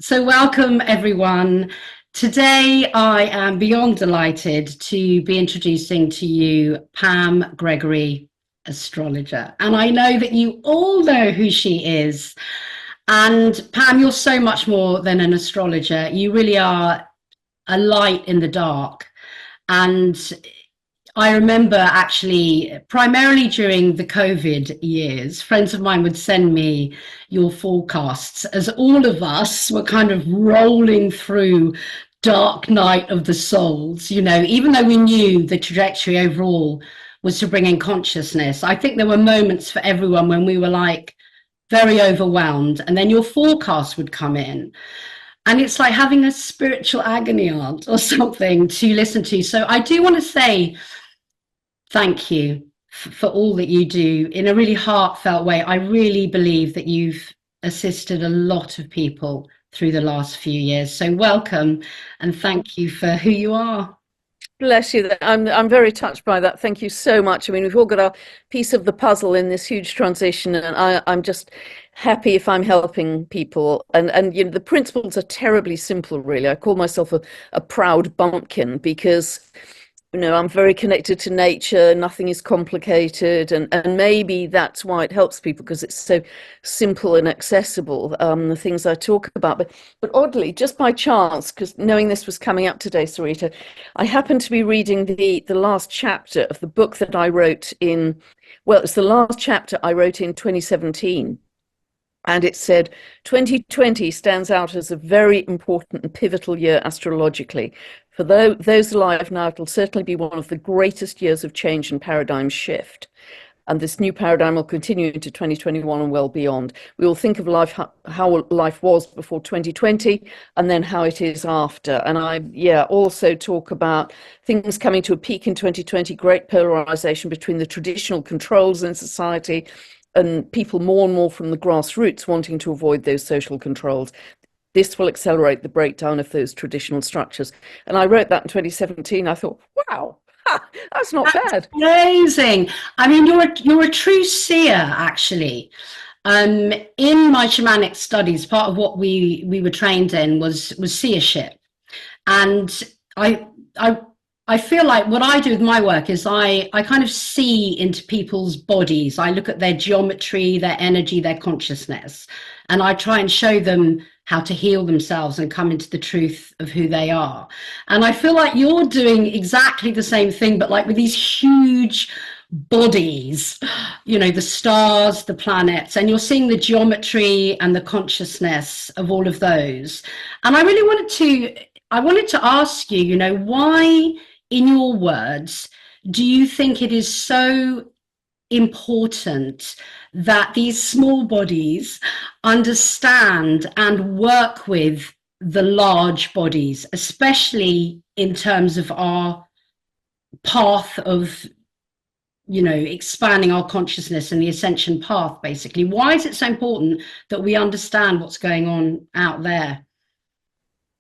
So, welcome everyone. Today, I am beyond delighted to be introducing to you Pam Gregory, astrologer. And I know that you all know who she is. And Pam, you're so much more than an astrologer. You really are a light in the dark. And I remember actually, primarily during the COVID years, friends of mine would send me your forecasts as all of us were kind of rolling through dark night of the souls, even though we knew the trajectory overall was to bring in consciousness. I think there were moments for everyone when we were like very overwhelmed, and then your forecast would come in. And it's like having a spiritual agony aunt or something to listen to. So I do want to say, thank you for all that you do in a really heartfelt way. I really believe that you've assisted a lot of people through the last few years. So welcome and thank you for who you are. Bless you. I'm very touched by that. Thank you so much. I mean, we've all got our piece of the puzzle in this huge transition, and I'm just happy if I'm helping people. And the principles are terribly simple, really. I call myself a proud bumpkin because I'm very connected to nature. Nothing is complicated, and maybe that's why it helps people, because it's so simple and accessible. The things I talk about, but oddly, just by chance, because knowing this was coming up today, Sarita, I happened to be reading the last chapter of the book that I wrote in. Well, it's the last chapter I wrote in 2017. And it said 2020 stands out as a very important and pivotal year astrologically. For those alive now, it'll certainly be one of the greatest years of change and paradigm shift. And this new paradigm will continue into 2021 and well beyond. We will think of life, how life was before 2020, and then how it is after. And also talk about things coming to a peak in 2020, great polarization between the traditional controls in society and people more and more from the grassroots wanting to avoid those social controls. This will accelerate the breakdown of those traditional structures. And I wrote that in 2017. I thought, wow, that's not bad. Amazing. I mean, you're a true seer, actually. In my shamanic studies, part of what we were trained in was seership, and I I I feel like what I do with my work is I kind of see into people's bodies. I look at their geometry, their energy, their consciousness, and I try and show them how to heal themselves and come into the truth of who they are. And I feel like you're doing exactly the same thing, but like with these huge bodies, the stars, the planets, and you're seeing the geometry and the consciousness of all of those. And I wanted to ask you, why, in your words, do you think it is so important that these small bodies understand and work with the large bodies, especially in terms of our path of, expanding our consciousness and the ascension path, basically? Why is it so important that we understand what's going on out there?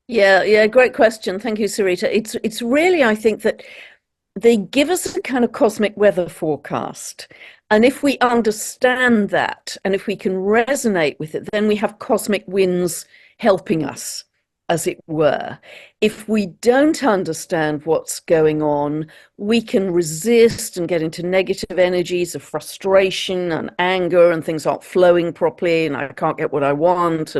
Yeah, great question. Thank you, Sarita. It's really, I think, that they give us a kind of cosmic weather forecast. And if we understand that, and if we can resonate with it, then we have cosmic winds helping us, as it were. If we don't understand what's going on, we can resist and get into negative energies of frustration and anger, and things aren't flowing properly, and I can't get what I want.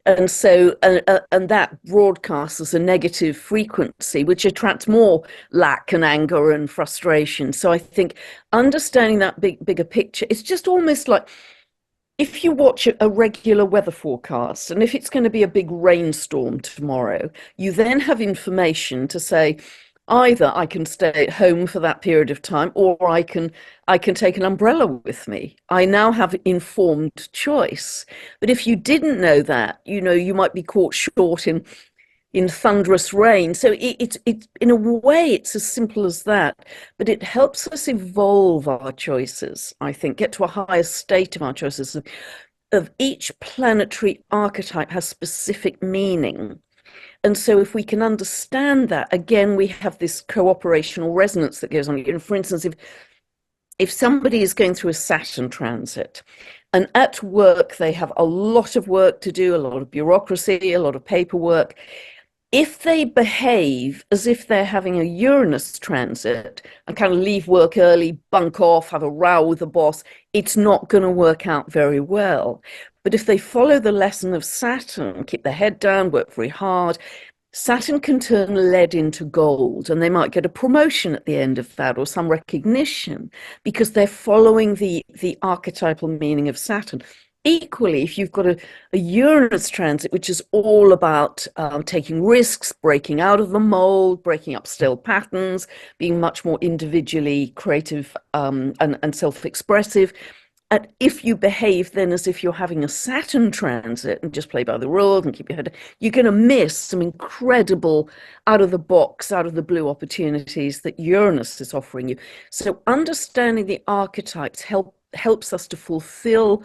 And that broadcasts as a negative frequency, which attracts more lack and anger and frustration. So I think understanding that bigger picture, it's just almost like if you watch a regular weather forecast, and if it's going to be a big rainstorm tomorrow, you then have information to say, either I can stay at home for that period of time, or I can take an umbrella with me. I now have informed choice. But if you didn't know that, you might be caught short in thunderous rain. So it's in a way, it's as simple as that. But it helps us evolve our choices, I think, get to a higher state of our choices. Of each planetary archetype has specific meaning. And so if we can understand that, again, we have this cooperational resonance that goes on. For instance, if somebody is going through a Saturn transit And at work, they have a lot of work to do, a lot of bureaucracy, a lot of paperwork. If they behave as if they're having a Uranus transit and kind of leave work early, bunk off, have a row with the boss, it's not going to work out very well. But if they follow the lesson of Saturn, keep their head down, work very hard, Saturn can turn lead into gold, and they might get a promotion at the end of that or some recognition because they're following the archetypal meaning of Saturn. Equally, if you've got a Uranus transit, which is all about taking risks, breaking out of the mold, breaking up stale patterns, being much more individually creative and self-expressive, and if you behave then as if you're having a Saturn transit and just play by the rules and keep your head, you're going to miss some incredible out of the box, out of the blue opportunities that Uranus is offering you. So understanding the archetypes helps us to fulfill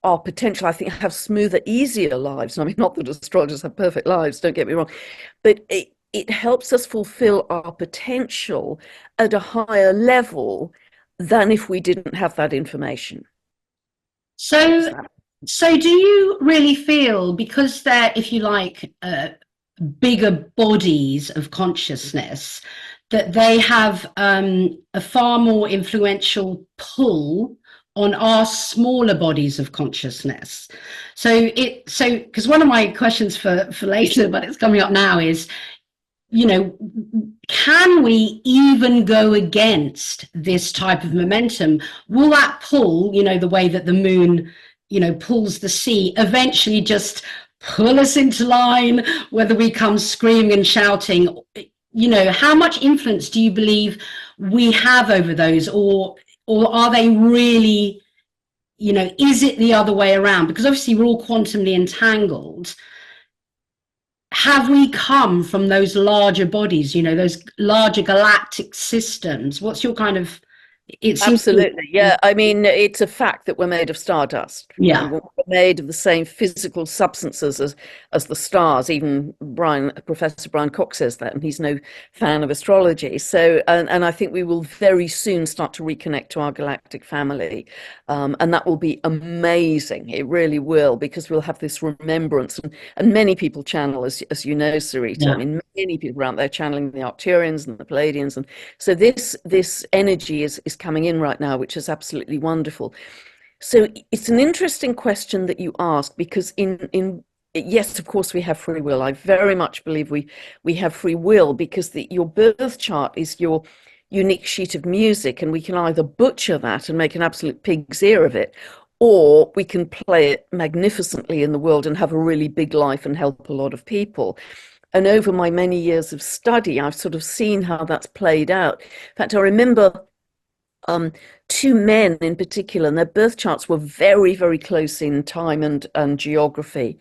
our potential, I think, have smoother, easier lives. I mean, not that astrologers have perfect lives, don't get me wrong, but it helps us fulfill our potential at a higher level than if we didn't have that information. So, so do you really feel, because they're, if you like, bigger bodies of consciousness, that they have a far more influential pull on our smaller bodies of consciousness? So because one of my questions for later, but it's coming up now, is, you know, can we even go against this type of momentum? Will that pull, you know, the way that the moon, you know, pulls the sea, eventually just pull us into line, whether we come screaming and shouting? You know, how much influence do you believe we have over those, or are they really, you know, is it the other way around? Because obviously we're all quantumly entangled. Have we come from those larger bodies, you know, those larger galactic systems? What's your kind of, it seems Absolutely. Yeah. I mean, it's a fact that we're made of stardust. yeah, We're made of the same physical substances as the stars. Even Professor Brian Cox says that, and he's no fan of astrology. So, and I think we will very soon start to reconnect to our galactic family. And that will be amazing. It really will, because we'll have this remembrance. And many people channel, as you know, Sarita. yeah. I mean, many people out there channeling the Arcturians and the Palladians. And so this energy is coming in right now, which is absolutely wonderful. So it's an interesting question that you ask, because in yes, of course we have free will. I very much believe we have free will, because your birth chart is your unique sheet of music, and we can either butcher that and make an absolute pig's ear of it, or we can play it magnificently in the world and have a really big life and help a lot of people. And over my many years of study, I've sort of seen how that's played out. In fact, I remember two men in particular, and their birth charts were very, very close in time and geography.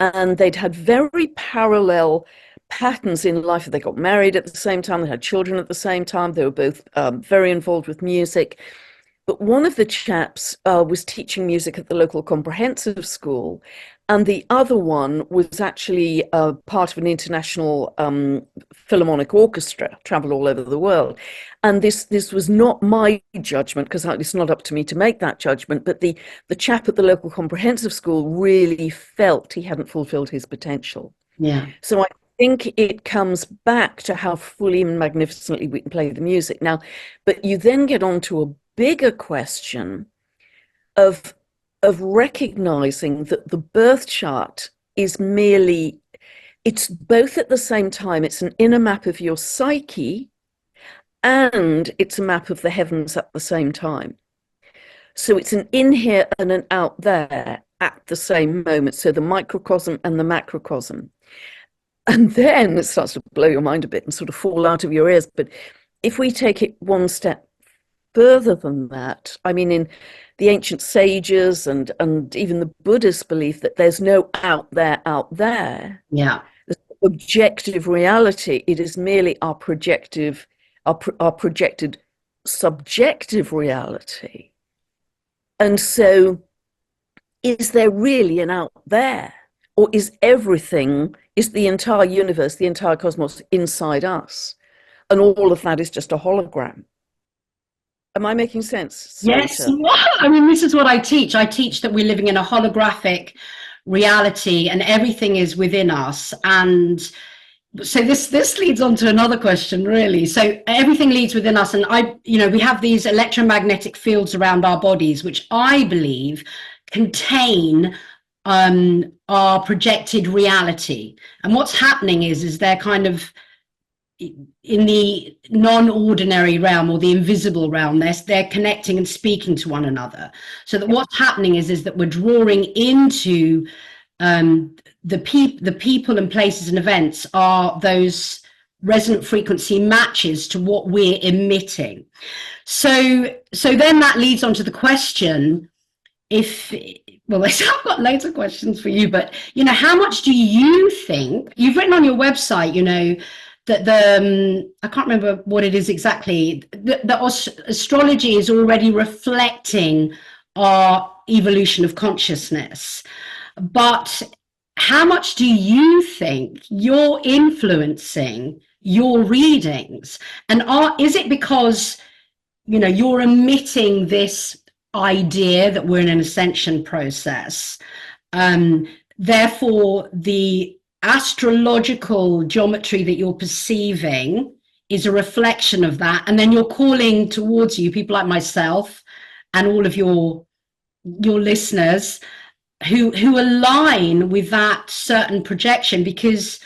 And they'd had very parallel patterns in life. They got married at the same time, they had children at the same time, they were both very involved with music. But one of the chaps was teaching music at the local comprehensive school, and the other one was actually part of an international philharmonic orchestra, traveled all over the world. And this was not my judgment, because it's not up to me to make that judgment, but the chap at the local comprehensive school really felt he hadn't fulfilled his potential. Yeah. So I think it comes back to how fully and magnificently we can play the music. Now, but you then get on to a bigger question of recognizing that the birth chart is merely, it's both at the same time, it's an inner map of your psyche, and it's a map of the heavens at the same time. So it's an in here and an out there at the same moment. So the microcosm and the macrocosm. And then it starts to blow your mind a bit and sort of fall out of your ears. But if we take it one step further than that, I mean, in the ancient sages and even the Buddhist belief that there's no out there, Yeah. objective reality, it is merely our projected subjective reality. And so is there really an out there, or is everything, is the entire universe, the entire cosmos inside us, and all of that is just a hologram? Am I making sense, Yes, Sarita? I mean, this is what I teach. I teach that we're living in a holographic reality and everything is within us. And so this leads on to another question, really. So everything leads within us, and we have these electromagnetic fields around our bodies, which I believe contain our projected reality. And what's happening is they're kind of in the non-ordinary realm or the invisible realm. They're connecting and speaking to one another. So that what's happening is that we're drawing into the people and places and events are those resonant frequency matches to what we're emitting. So then that leads on to the question, if well, I've got loads of questions for you, but how much do you think, you've written on your website, that I can't remember what it is exactly, the astrology is already reflecting our evolution of consciousness. But how much do you think you're influencing your readings? And is it because, you're emitting this idea that we're in an ascension process? Therefore, the astrological geometry that you're perceiving is a reflection of that. And then you're calling towards you people like myself and all of your listeners who align with that certain projection, because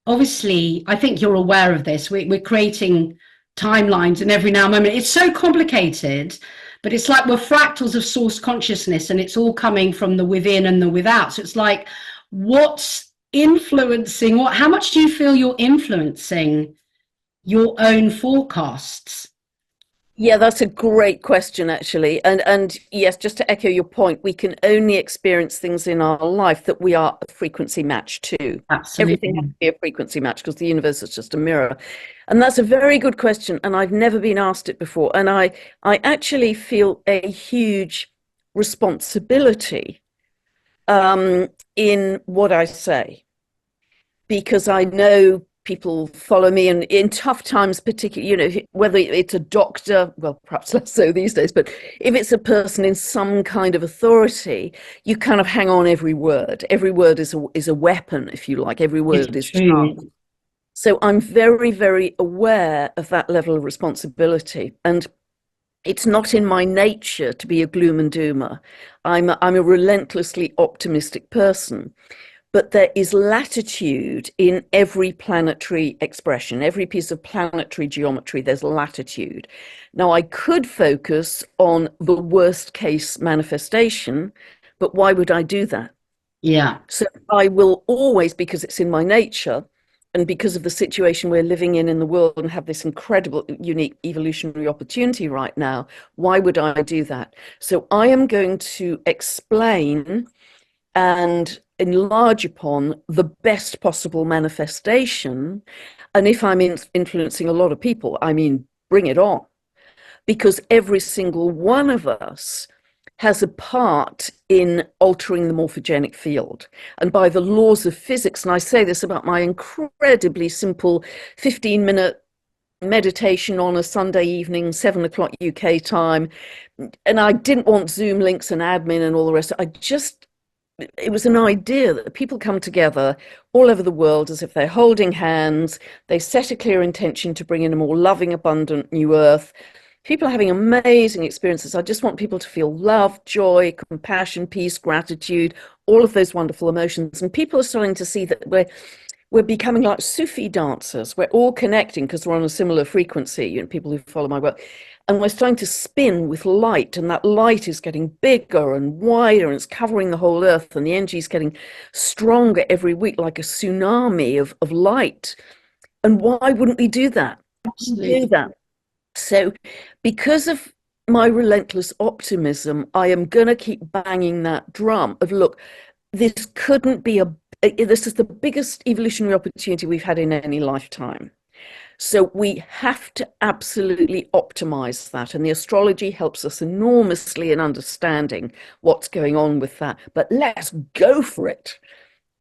obviously I think you're aware of this. We're creating timelines and every now and moment. It's so complicated, but it's like we're fractals of source consciousness, and it's all coming from the within and the without. So it's like, what's influencing what? How much do you feel you're influencing your own forecasts? Yeah, that's a great question, actually. And yes, just to echo your point, we can only experience things in our life that we are a frequency match to. Everything has Absolutely. to be a frequency match because the universe is just a mirror. And that's a very good question. And I've never been asked it before. And I actually feel a huge responsibility in what I say, because I know people follow me, and in tough times particularly, whether it's a doctor, well, perhaps less so these days, but if it's a person in some kind of authority, you kind of hang on every word. Every word is a weapon, if you like. Every word It's is true. charged. So I'm very, very aware of that level of responsibility. And it's not in my nature to be a gloom and doomer. I'm a relentlessly optimistic person. But there is latitude in every planetary expression, every piece of planetary geometry, there's latitude. Now, I could focus on the worst case manifestation, but why would I do that? Yeah. So I will always, because it's in my nature, and because of the situation we're living in the world and have this incredible, unique evolutionary opportunity right now, why would I do that? So I am going to explain and enlarge upon the best possible manifestation. And if I'm influencing a lot of people, I mean, bring it on. Because every single one of us has a part in altering the morphogenic field. And by the laws of physics, and I say this about my incredibly simple 15-minute meditation on a Sunday evening, 7 o'clock UK time. And I didn't want Zoom links and admin and all the rest. It was an idea that people come together all over the world as if they're holding hands. They set a clear intention to bring in a more loving, abundant new earth. People are having amazing experiences. I just want people to feel love, joy, compassion, peace, gratitude, all of those wonderful emotions. And people are starting to see that we're becoming like Sufi dancers. We're all connecting because we're on a similar frequency, people who follow my work. And we're starting to spin with light, and that light is getting bigger and wider, and it's covering the whole earth, and the energy is getting stronger every week, like a tsunami of light. And why wouldn't we do that? Do that. So because of my relentless optimism, I am going to keep banging that drum of, look, this is the biggest evolutionary opportunity we've had in any lifetime. So we have to absolutely optimize that. And the astrology helps us enormously in understanding what's going on with that. But let's go for it.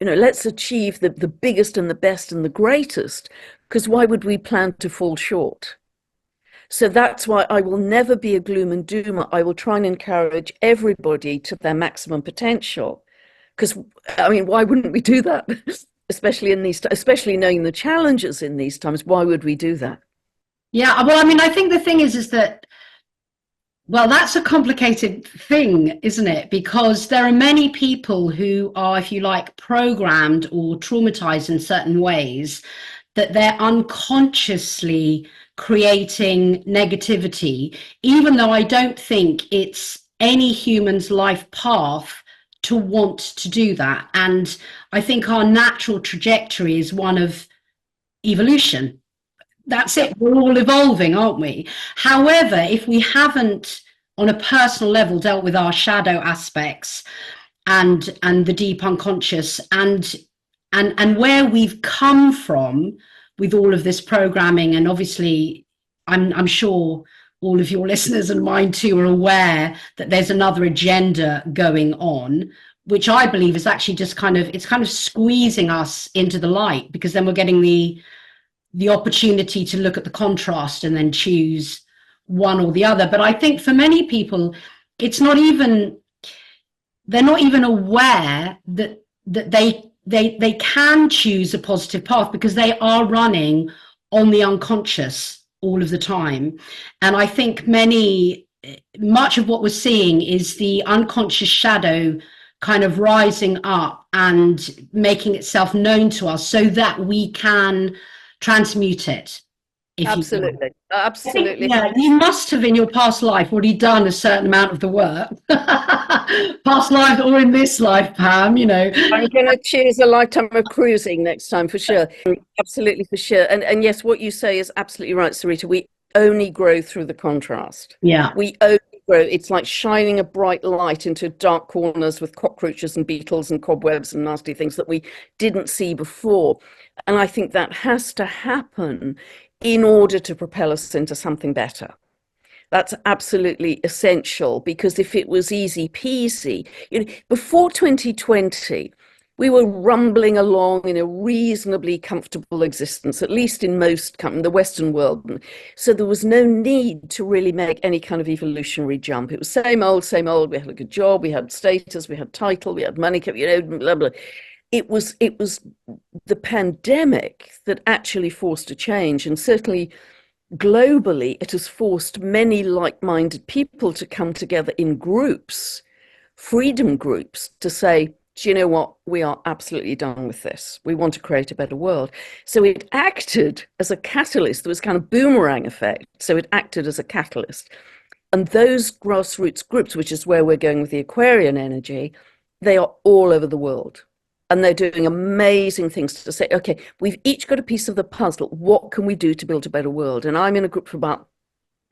Let's achieve the biggest and the best and the greatest, because why would we plan to fall short? So that's why I will never be a gloom and doomer. I will try and encourage everybody to their maximum potential. Because, I mean, why wouldn't we do that? Especially in these, especially knowing the challenges in these times, why would we do that? Yeah, well, I mean, I think the thing is that, well, that's a complicated thing, isn't it? Because there are many people who are, if you like, programmed or traumatized in certain ways, that they're unconsciously creating negativity, even though I don't think it's any human's life path to want to do that. And I think our natural trajectory is one of evolution. That's Yep. it. We're all evolving, aren't we? However, if we haven't on a personal level dealt with our shadow aspects and the deep unconscious and where we've come from with all of this programming, and obviously I'm sure all of your listeners and mine too are aware that there's another agenda going on, which I believe is actually just it's kind of squeezing us into the light, because then we're getting the opportunity to look at the contrast and then choose one or the other. But I think for many people, it's not even, they're not even aware that they can choose a positive path, because they are running on the unconscious all of the time. And I think much of what we're seeing is the unconscious shadow kind of rising up and making itself known to us so that we can transmute it, if you will. Absolutely. I think, Absolutely. yeah, you must have in your past life already done a certain amount of the work. Past life or in this life, Pam, you know. I'm going to choose a lifetime of cruising next time for sure. Absolutely for sure. And yes, what you say is absolutely right, Sarita. We only grow through the contrast. Yeah. We only grow. It's like shining a bright light into dark corners with cockroaches and beetles and cobwebs and nasty things that we didn't see before. And I think that has to happen in order to propel us into something better. That's absolutely essential, because if it was easy peasy, before 2020, we were rumbling along in a reasonably comfortable existence, at least in the Western world. So there was no need to really make any kind of evolutionary jump. It was same old, same old. We had a good job, we had status, we had title, we had money, blah, blah. It was the pandemic that actually forced a change, and certainly globally, it has forced many like-minded people to come together in groups, freedom groups, to say, do you know what? We are absolutely done with this. We want to create a better world. So it acted as a catalyst. There was kind of boomerang effect. So it acted as a catalyst. And those grassroots groups, which is where we're going with the Aquarian energy, they are all over the world. And they're doing amazing things to say, okay, we've each got a piece of the puzzle. What can we do to build a better world? And I'm in a group for about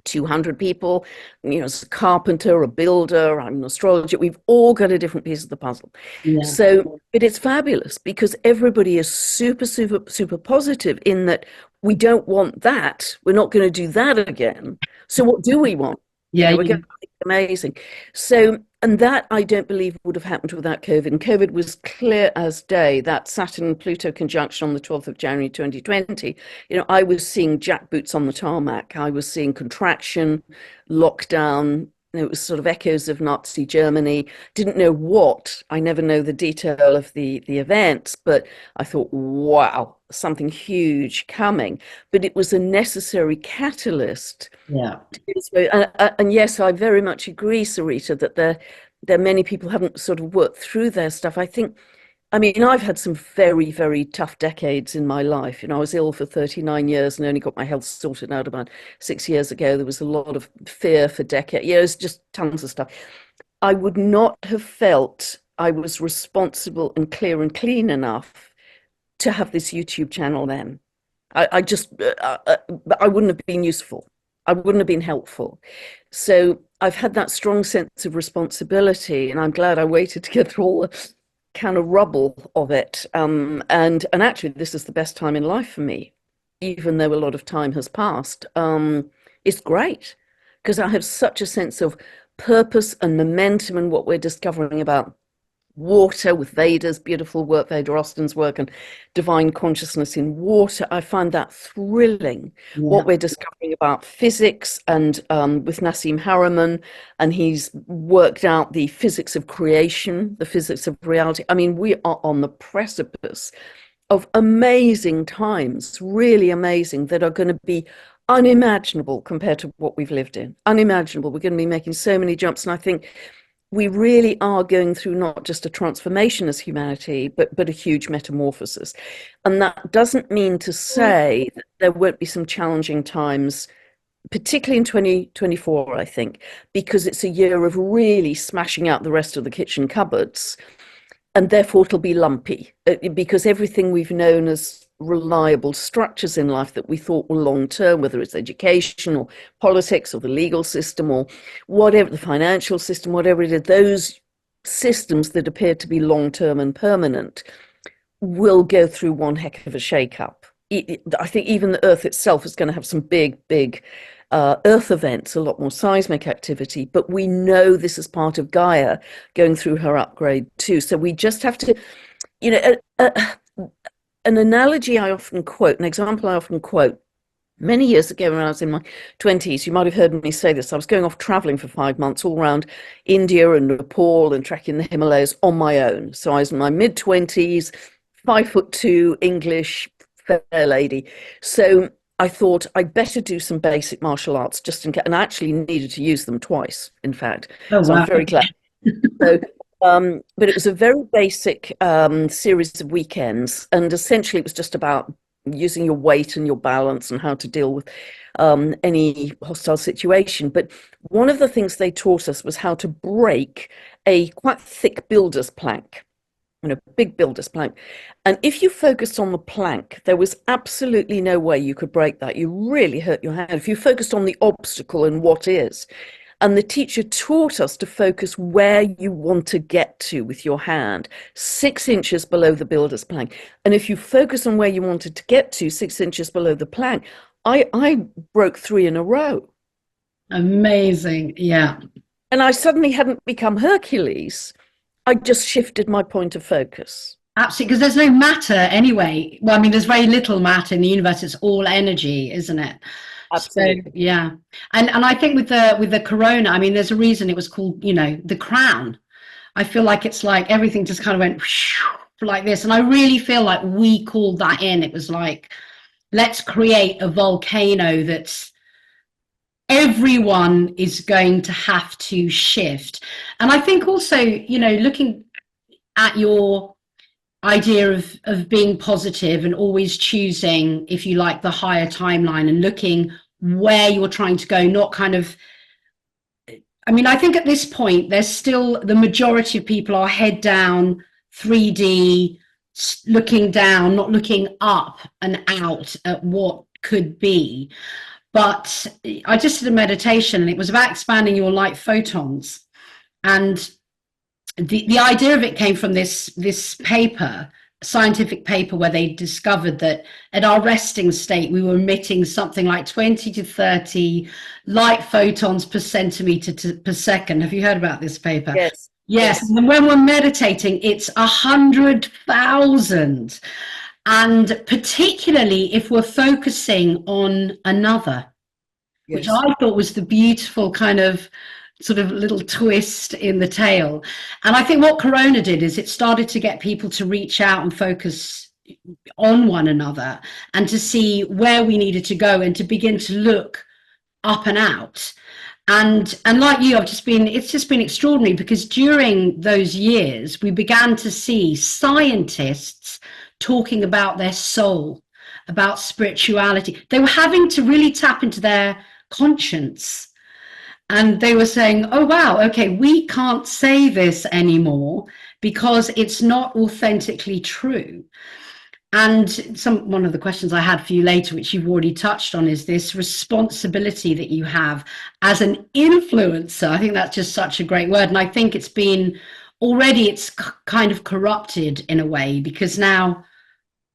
200 people, as a carpenter, a builder, I'm an astrologer. We've all got a different piece of the puzzle. Yeah. So, but it's fabulous because everybody is super, super, super positive in that we don't want that. We're not going to do that again. So what do we want? Yeah. We're going to make it amazing. So, and that I don't believe would have happened without COVID. And COVID was clear as day. That Saturn-Pluto conjunction on the 12th of January 2020, I was seeing jackboots on the tarmac. I was seeing contraction, lockdown. It was sort of echoes of Nazi Germany. Didn't know what. I never know the detail of the events, but I thought, wow, something huge coming. But it was a necessary catalyst. Yeah. And yes, I very much agree, Sarita, that there are many people who haven't sort of worked through their stuff. I mean, I've had some very, very tough decades in my life. I was ill for 39 years and only got my health sorted out about 6 years ago. There was a lot of fear for decades. It's just tons of stuff. I would not have felt I was responsible and clear and clean enough to have this YouTube channel then. I wouldn't have been useful. I wouldn't have been helpful. So I've had that strong sense of responsibility, and I'm glad I waited to get through all the kind of rubble of it. And actually, this is the best time in life for me, even though a lot of time has passed. It's great because I have such a sense of purpose and momentum in what we're discovering about water, with Veda's beautiful work, Veda Austin's work, and divine consciousness in water. I find that thrilling. Yeah. What we're discovering about physics, and with Nassim Haramein, and he's worked out the physics of creation, the physics of reality. I mean, we are on the precipice of amazing times, really amazing, that are going to be unimaginable compared to what we've lived in. Unimaginable. We're going to be making so many jumps. And I think we really are going through not just a transformation as humanity, but a huge metamorphosis. And that doesn't mean to say that there won't be some challenging times, particularly in 2024, I think, because it's a year of really smashing out the rest of the kitchen cupboards. And therefore it'll be lumpy, because everything we've known as reliable structures in life that we thought were long term, whether it's education or politics or the legal system or whatever, the financial system, whatever it is, those systems that appear to be long term and permanent will go through one heck of a shake-up. I think even the Earth itself is going to have some big Earth events, a lot more seismic activity, but we know this is part of Gaia going through her upgrade too. So we just have to, you know, an analogy I often quote, an example I often quote, many years ago when I was in my 20s, you might have heard me say this, I was going off traveling for 5 months all around India and Nepal and trekking the Himalayas on my own. So I was in my mid-20s, 5'2", English, fair lady. So I thought I'd better do some basic martial arts just in case, and I actually needed to use them twice, in fact. Oh, so wow. I'm very glad. So, but it was a very basic series of weekends, and essentially it was just about using your weight and your balance and how to deal with any hostile situation. But one of the things they taught us was how to break a quite thick builder's plank. Big builder's plank. And if you focused on the plank, there was absolutely no way you could break that. You really hurt your hand. If you focused on the obstacle and what is. And the teacher taught us to focus where you want to get to with your hand, 6 inches below the builder's plank. And if you focus on where you wanted to get to, 6 inches below the plank, I broke 3 in a row. Amazing. Yeah. And I suddenly hadn't become Hercules. I just shifted my point of focus. Absolutely, because there's no matter anyway. Well, I mean, there's very little matter in the universe. It's all energy, isn't it? Absolutely. So, yeah. And I think with the corona, I mean, there's a reason it was called, the crown. I feel like it's like everything just kind of went like this. And I really feel like we called that in. It was like, let's create a volcano that's everyone is going to have to shift. And I think also, looking at your idea of being positive and always choosing, if you like, the higher timeline and looking where you're trying to go, not kind of, I mean, I think at this point, there's still the majority of people are head down, 3D, looking down, not looking up and out at what could be. But I just did a meditation and it was about expanding your light photons. And the idea of it came from this paper, scientific paper, where they discovered that at our resting state, we were emitting something like 20 to 30 light photons per centimeter per second. Have you heard about this paper? Yes. Yes. And when we're meditating, it's 100,000. And particularly if we're focusing on another, yes, which I thought was the beautiful kind of sort of little twist in the tale. And I think what Corona did is it started to get people to reach out and focus on one another and to see where we needed to go and to begin to look up and out. And like you, it's just been extraordinary, because during those years, we began to see scientists talking about their soul, about spirituality. They were having to really tap into their conscience. And they were saying, oh, wow, okay, we can't say this anymore because it's not authentically true. And one of the questions I had for you later, which you've already touched on, is this responsibility that you have as an influencer. I think that's just such a great word. And I think it's kind of corrupted in a way, because now,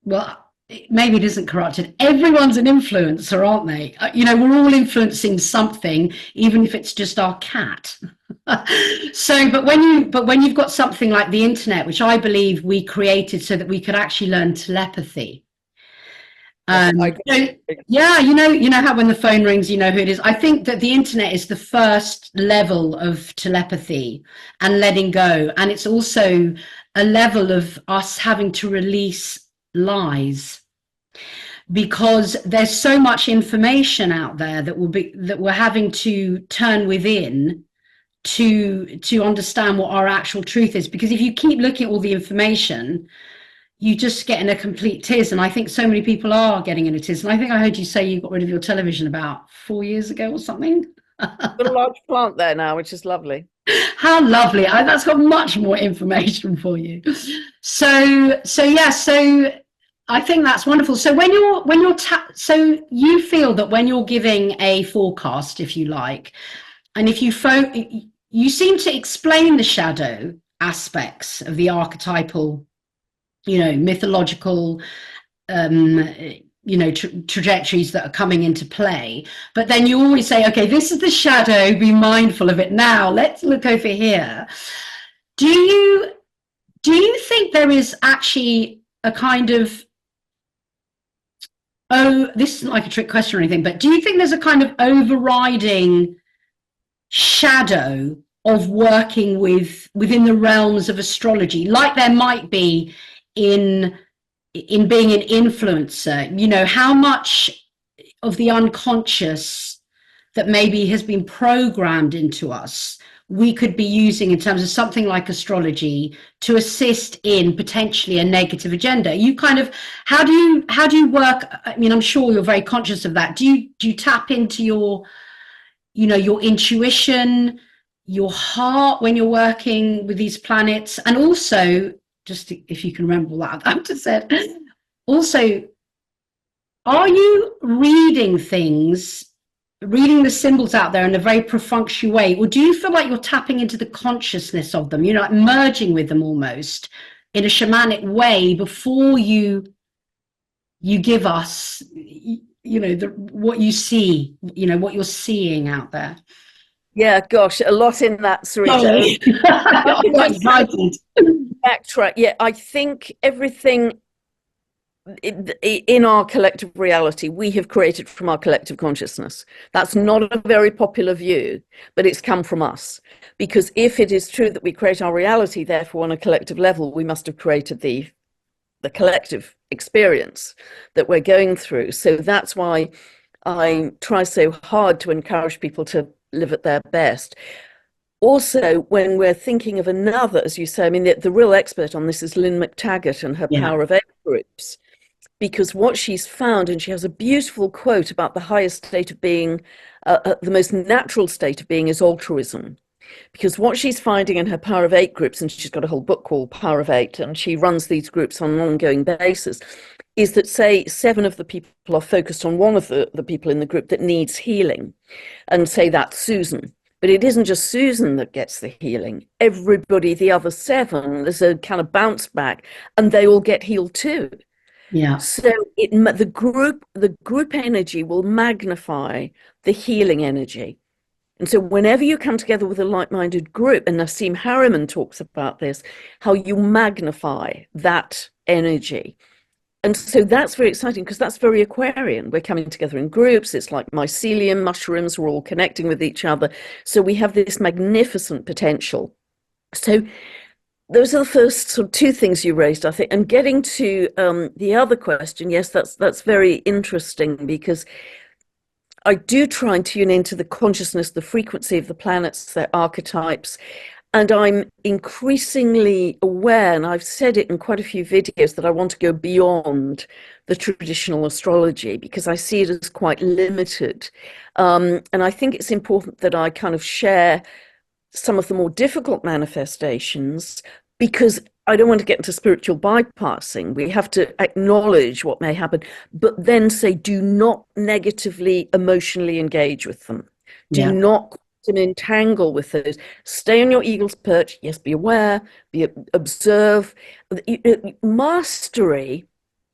well, maybe it isn't corrupted. Everyone's an influencer, aren't they? We're all influencing something, even if it's just our cat. So, but when you've got something like the internet, which I believe we created so that we could actually learn telepathy. Yes, I So agree. yeah, you know how when the phone rings, you know who it is. I think that the internet is the first level of telepathy and letting go, and it's also a level of us having to release lies, because there's so much information out there that we're having to turn within to understand what our actual truth is. Because if you keep looking at all the information, you just get in a complete tiz. And I think so many people are getting in a tiz. And I think I heard you say you got rid of your television about 4 years ago or something. Got a large plant there now, which is lovely. How lovely. That's got much more information for you. So yeah, so I think that's wonderful. So so you feel that when you're giving a forecast, if you like, and if you seem to explain the shadow aspects of the archetypal, mythological, um, trajectories that are coming into play. But then you always say, okay, this is the shadow, be mindful of it. Now let's look over here. Do you think there is actually a kind of, oh, this isn't like a trick question or anything, but do you think there's a kind of overriding shadow of working within the realms of astrology, like there might be in being an influencer? How much of the unconscious that maybe has been programmed into us we could be using in terms of something like astrology to assist in potentially a negative agenda? You kind of, how do you work? I mean, I'm sure you're very conscious of that. Do you tap into your intuition, your heart when you're working with these planets? And also, just if you can remember all that I've just said, also, are you reading the symbols out there in a very perfunctory way, or do you feel like you're tapping into the consciousness of them, like merging with them almost in a shamanic way before you give us what you see, what you're seeing out there? Yeah, gosh, a lot in that, Sarita. Sorry. I'm not Just excited. backtrack. Yeah, I think everything in our collective reality we have created from our collective consciousness. That's not a very popular view, but it's come from us. Because if it is true that we create our reality, therefore on a collective level, we must have created the collective experience that we're going through. So that's why I try so hard to encourage people to live at their best. Also, when we're thinking of another, as you say, I mean, the real expert on this is Lynn McTaggart and her Yeah. Power of Eight groups, because what she's found, and she has a beautiful quote about the highest state of being, the most natural state of being is altruism. Because what she's finding in her Power of Eight groups, and she's got a whole book called Power of Eight, and she runs these groups on an ongoing basis, is that, say, 7 of the people are focused on one of the people in the group that needs healing, and say that's Susan. But it isn't just Susan that gets the healing. Everybody, the other 7, there's a kind of bounce back, and they all get healed too. Yeah. So the group energy will magnify the healing energy. And so whenever you come together with a like-minded group, and Nassim Harriman talks about this, how you magnify that energy. And so that's very exciting, because that's very Aquarian. We're coming together in groups. It's like mycelium mushrooms. We're all connecting with each other. So we have this magnificent potential. So those are the first sort of 2 things you raised, I think. And getting to the other question, yes, that's very interesting, because I do try and tune into the consciousness, the frequency of the planets, their archetypes. And I'm increasingly aware, and I've said it in quite a few videos, that I want to go beyond the traditional astrology, because I see it as quite limited. And I think it's important that I kind of share some of the more difficult manifestations, because I don't want to get into spiritual bypassing. We have to acknowledge what may happen, but then say, do not negatively, emotionally engage with them. Do Yeah. not entangle with those. Stay on your eagle's perch. Yes, be aware, observe. Mastery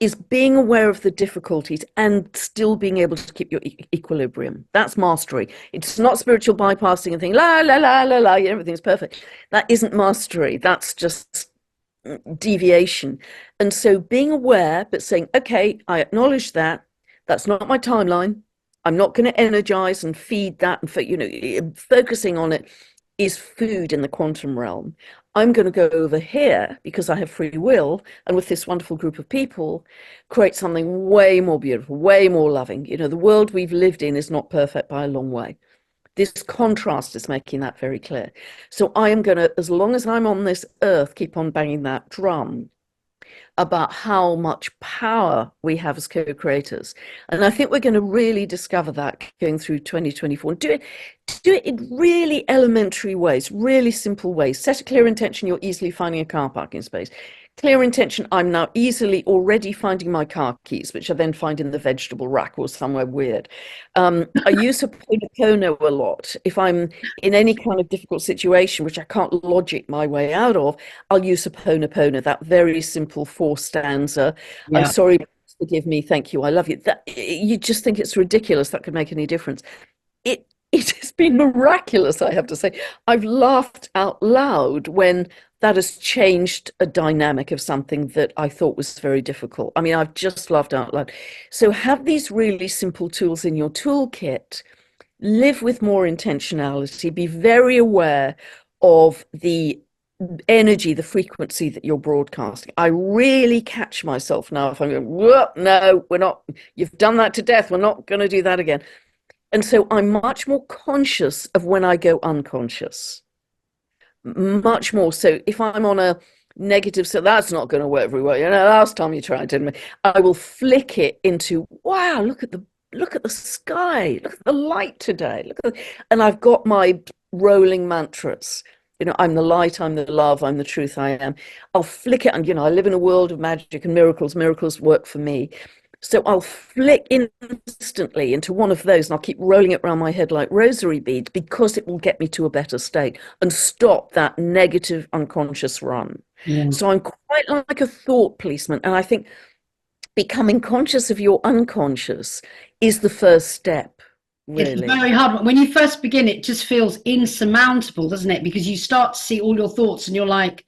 is being aware of the difficulties and still being able to keep your equilibrium. That's mastery. It's not spiritual bypassing and thinking, la, la, la, la, la, everything's perfect. That isn't mastery. That's just deviation. And so being aware, but saying, okay, I acknowledge that. That's not my timeline. I'm not going to energize and feed that. And focusing on it is food in the quantum realm. I'm going to go over here because I have free will, and with this wonderful group of people, create something way more beautiful, way more loving. The world we've lived in is not perfect by a long way. This contrast is making that very clear. So I am going to, as long as I'm on this earth, keep on banging that drum about how much power we have as co-creators. And I think we're going to really discover that going through 2024. Do it in really elementary ways, really simple ways. Set a clear intention, you're easily finding a car parking space. Clear intention, I'm now easily already finding my car keys, which I then find in the vegetable rack or somewhere weird. I use Ho'oponopono a lot. If I'm in any kind of difficult situation, which I can't logic my way out of, I'll use Ho'oponopono, that very simple 4-stanza. Yeah. I'm sorry, forgive me, thank you, I love you. You just think it's ridiculous that could make any difference. It has been miraculous, I have to say. I've laughed out loud when that has changed a dynamic of something that I thought was very difficult. I mean, I've just laughed out loud. So have these really simple tools in your toolkit. Live with more intentionality. Be very aware of the energy, the frequency that you're broadcasting. I really catch myself now if I'm going, no, we're not, you've done that to death. We're not going to do that again. And so I'm much more conscious of when I go unconscious. Much more. So if I'm on a negative, so that's not going to work very well. Last time you tried, didn't we? I will flick it into, wow, look at the sky, look at the light today. And I've got my rolling mantras. I'm the light, I'm the love, I'm the truth, I am. I'll flick it, and I live in a world of magic and miracles. Miracles work for me. So I'll flick instantly into one of those, and I'll keep rolling it around my head like rosary beads, because it will get me to a better state and stop that negative unconscious run. Yeah. So I'm quite like a thought policeman. And I think becoming conscious of your unconscious is the first step. Really. It's very hard. When you first begin, it just feels insurmountable, doesn't it? Because you start to see all your thoughts and you're like,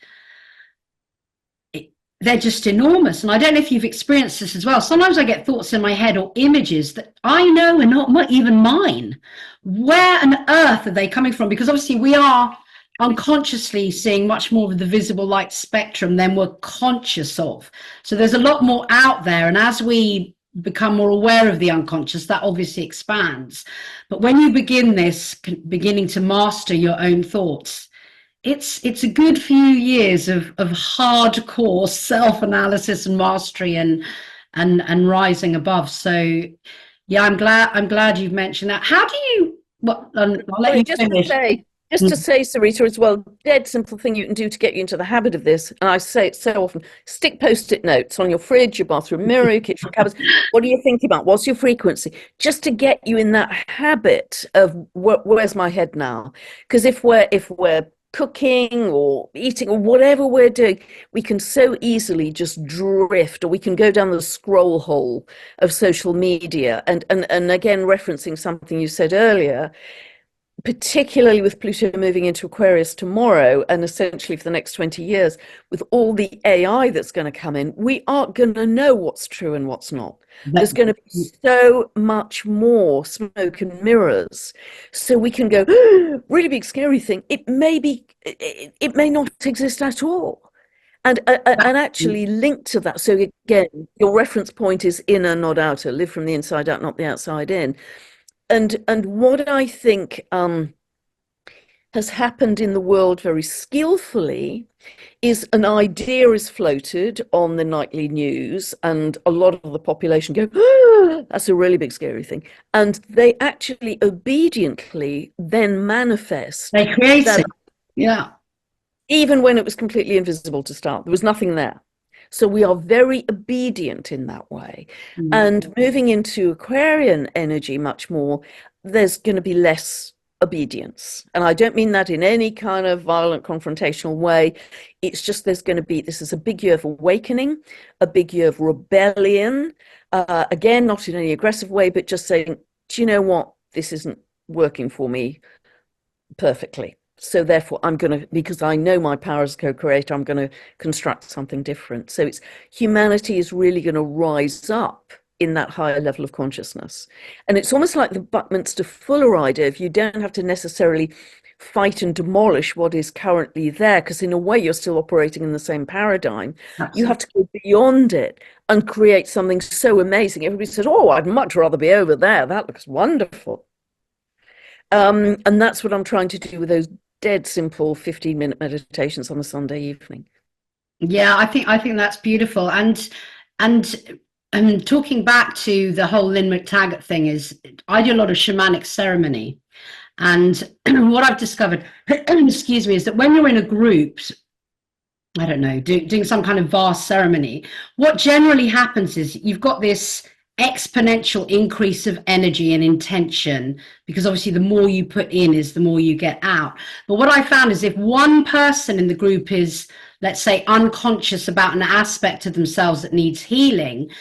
they're just enormous. And I don't know if you've experienced this as well. Sometimes I get thoughts in my head or images that I know are not even mine. Where on earth are they coming from? Because obviously we are unconsciously seeing much more of the visible light spectrum than we're conscious of. So there's a lot more out there. And as we become more aware of the unconscious, that obviously expands. But when you beginning to master your own thoughts, it's a good few years of hardcore self-analysis and mastery and rising above. So yeah, I'm glad you've mentioned that. How do you, well, I'll let you finish. Just to say, Sarita, as well, dead simple thing you can do to get you into the habit of this, and I say it so often, stick Post-it notes on your fridge, your bathroom mirror, your kitchen cupboards. What are you thinking about? What's your frequency? Just to get you in that habit of where's my head now? Because if we're cooking or eating or whatever we're doing, we can so easily just drift, or we can go down the scroll hole of social media. And again, referencing something you said earlier, particularly with Pluto moving into Aquarius tomorrow, and essentially for the next 20 years, with all the AI that's going to come in, we aren't going to know what's true and what's not. There's going to be so much more smoke and mirrors. So we can go, really big, scary thing. It may not exist at all. And actually linked to that. So again, your reference point is inner, not outer. Live from the inside out, not the outside in. And what I think has happened in the world very skillfully is an idea is floated on the nightly news, and a lot of the population go, that's a really big, scary thing. And they actually obediently then manifest. They create it. Yeah. Even when it was completely invisible to start, there was nothing there. So we are very obedient in that way. Mm-hmm. And moving into Aquarian energy much more, there's going to be less obedience. And I don't mean that in any kind of violent confrontational way. It's just this is a big year of awakening, a big year of rebellion. Again, not in any aggressive way, but just saying, do you know what? This isn't working for me perfectly. So therefore, because I know my power as co-creator, I'm going to construct something different. So humanity is really going to rise up in that higher level of consciousness. And it's almost like the Buckminster Fuller idea of you don't have to necessarily fight and demolish what is currently there, because in a way you're still operating in the same paradigm. Absolutely. You have to go beyond it and create something so amazing. Everybody says, oh, I'd much rather be over there. That looks wonderful. And that's what I'm trying to do with those dead simple 15-minute meditations on a Sunday evening. Yeah, I think that's beautiful. And talking back to the whole Lynn McTaggart thing, is I do a lot of shamanic ceremony, and what I've discovered, excuse me, is that when you're in a group, I don't know, doing some kind of vast ceremony, what generally happens is you've got this exponential increase of energy and intention, because obviously the more you put in is the more you get out. But what I found is if one person in the group is, let's say, unconscious about an aspect of themselves that needs healing,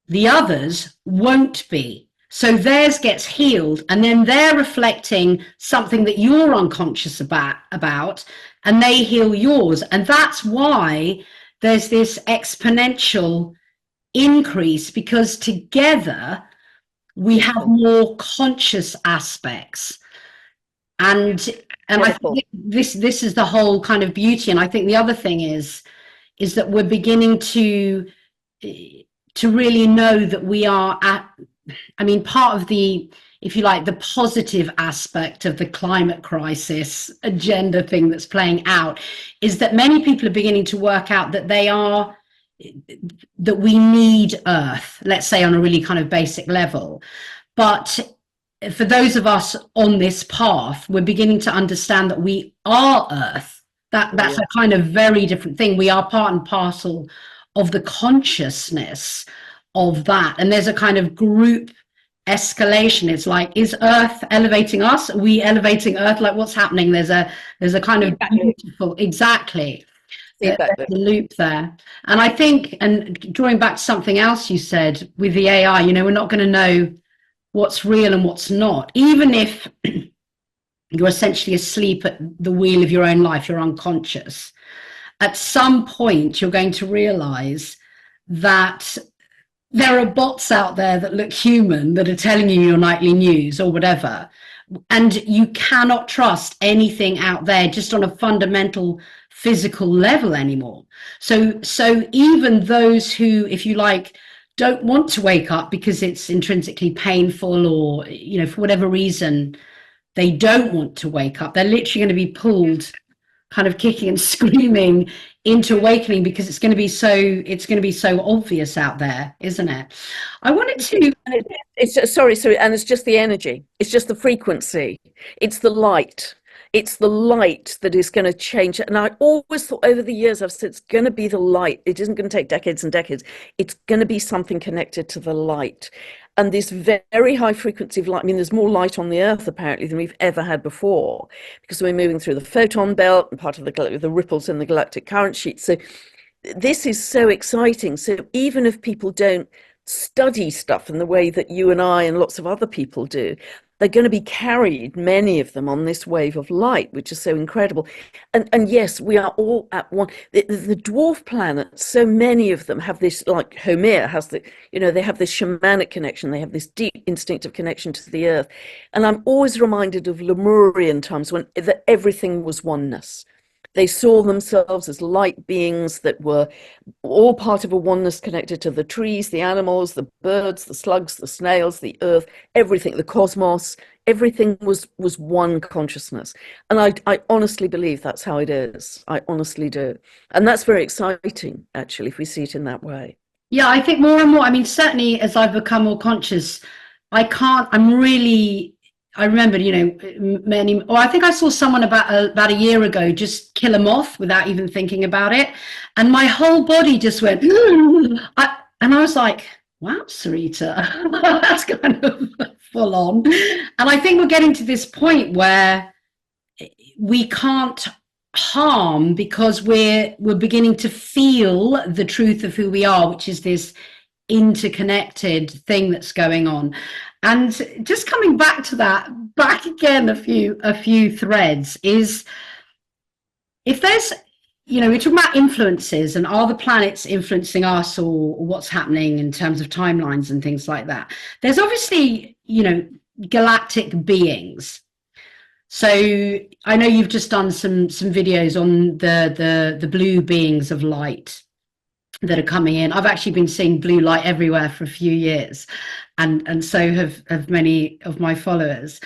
the others won't be. So theirs gets healed, and then they're reflecting something that you're unconscious about, and they heal yours. And that's why there's this exponential increase, because together we have more conscious aspects. And I think this is the whole kind of beauty. And I think the other thing is that we're beginning to really know that we are part of the, if you like, the positive aspect of the climate crisis agenda thing that's playing out, is that many people are beginning to work out that that we need Earth, let's say on a really kind of basic level. But for those of us on this path, we're beginning to understand that we are Earth. That's a kind of very different thing. We are part and parcel of the consciousness of that. And there's a kind of group escalation. It's like, is Earth elevating us? Are we elevating Earth? Like, what's happening? There's a kind of beautiful, exactly. The loop there. And I think, and drawing back to something else you said with the AI, we're not going to know what's real and what's not, even if you're essentially asleep at the wheel of your own life, you're unconscious. At some point you're going to realize that there are bots out there that look human, that are telling you your nightly news or whatever, and you cannot trust anything out there just on a fundamental physical level anymore. So even those who, if you like, don't want to wake up because it's intrinsically painful, or for whatever reason they don't want to wake up, they're literally going to be pulled kind of kicking and screaming into awakening, because it's going to be so obvious out there, isn't it? I wanted to sorry, and it's just the energy, it's just the frequency, it's the light. It's the light that is going to change it. And I always thought over the years, I've said it's going to be the light. It isn't going to take decades and decades. It's going to be something connected to the light. And this very high frequency of light, there's more light on the Earth apparently than we've ever had before, because we're moving through the photon belt and part of the ripples in the galactic current sheet. So this is so exciting. So even if people don't study stuff in the way that you and I and lots of other people do, they're going to be carried, many of them, on this wave of light, which is so incredible. And yes, we are all at one. The dwarf planets, so many of them have this, like Homer has they have this shamanic connection. They have this deep instinctive connection to the Earth. And I'm always reminded of Lemurian times when everything was oneness. They saw themselves as light beings that were all part of a oneness connected to the trees, the animals, the birds, the slugs, the snails, the earth, everything, the cosmos, everything was one consciousness. And I honestly believe that's how it is. I honestly do. And that's very exciting, actually, if we see it in that way. Yeah, I think more and more, certainly as I've become more conscious, I remember, I think I saw someone about a year ago just kill a moth without even thinking about it. And my whole body just went, and I was like, Wow, Sarita, that's kind of full on. And I think we're getting to this point where we can't harm because we're beginning to feel the truth of who we are, which is this interconnected thing that's going on. And just coming back to that, back again a few threads is, if there's, we're talking about influences and are the planets influencing us, or what's happening in terms of timelines and things like that. There's obviously, galactic beings. So I know you've just done some videos on the blue beings of light that are coming in. I've actually been seeing blue light everywhere for a few years, and so have many of my followers.